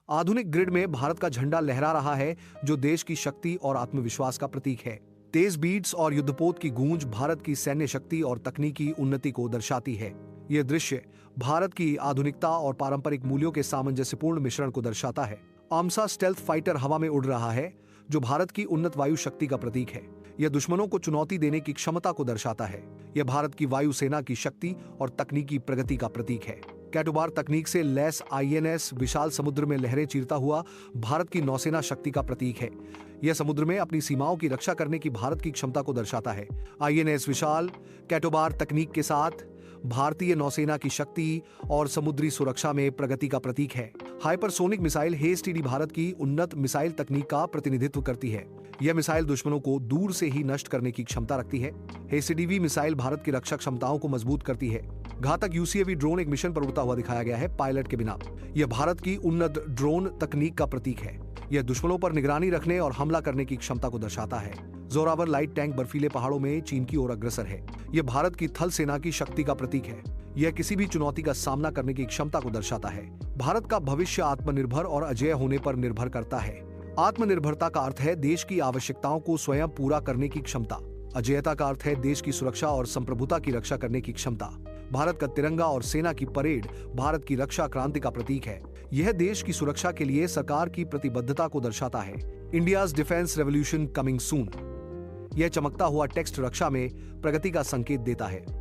आधुनिक ग्रिड में भारत का झंडा लहरा रहा है, जो देश की शक्ति और आत्मविश्वास का प्रतीक है। तेज बीट्स और युद्धपोत की गूंज भारत की सैन्य शक्ति और तकनीकी उन्नति को दर्शाती है। यह दृश्य भारत की आधुनिकता और पारंपरिक मूल्यों के सामंजस्यपूर्ण मिश्रण को दर्शाता है। आमसा स्टेल्थ फाइटर हवा में उड़ रहा है, जो भारत की उन्नत वायु शक्ति का प्रतीक है। यह दुश्मनों को चुनौती देने की क्षमता को दर्शाता है। यह भारत की वायुसेना की शक्ति और तकनीकी प्रगति का प्रतीक है। कैटोबार तकनीक से लैस आईएनएस विशाल समुद्र में लहरें चीरता हुआ भारत की नौसेना शक्ति का प्रतीक है। यह समुद्र में अपनी सीमाओं की रक्षा करने की भारत की क्षमता को दर्शाता है। आईएनएस विशाल कैटोबार तकनीक के साथ भारतीय नौसेना की शक्ति और समुद्री सुरक्षा में प्रगति का प्रतीक है। हाइपरसोनिक मिसाइल हेस्टीडी भारत की उन्नत मिसाइल तकनीक का प्रतिनिधित्व करती है। यह मिसाइल दुश्मनों को दूर से ही नष्ट करने की क्षमता रखती है। हेस्टीडी मिसाइल भारत की रक्षा क्षमताओं को मजबूत करती है। घातक यूसीएवी ड्रोन एक मिशन पर उड़ता हुआ दिखाया गया है, पायलट के बिना। यह भारत की उन्नत ड्रोन तकनीक का प्रतीक है। यह दुश्मनों पर निगरानी रखने और हमला करने की क्षमता को दर्शाता है। जोरावर लाइट टैंक बर्फीले पहाड़ों में चीन की ओर अग्रसर है। यह भारत की थल सेना की शक्ति का प्रतीक है। यह किसी भी चुनौती का सामना करने की क्षमता को दर्शाता है। भारत का भविष्य आत्मनिर्भर और अजेय होने पर निर्भर करता है। आत्मनिर्भरता का अर्थ है देश की आवश्यकताओं को स्वयं पूरा करने की क्षमता। अजेयता का अर्थ है देश की सुरक्षा और संप्रभुता की रक्षा करने की क्षमता। भारत का तिरंगा और सेना की परेड भारत की रक्षा क्रांति का प्रतीक है। यह देश की सुरक्षा के लिए सरकार की प्रतिबद्धता को दर्शाता है। India's defence revolution coming soon. यह चमकता हुआ टेक्स्ट रक्षा में प्रगति का संकेत देता है।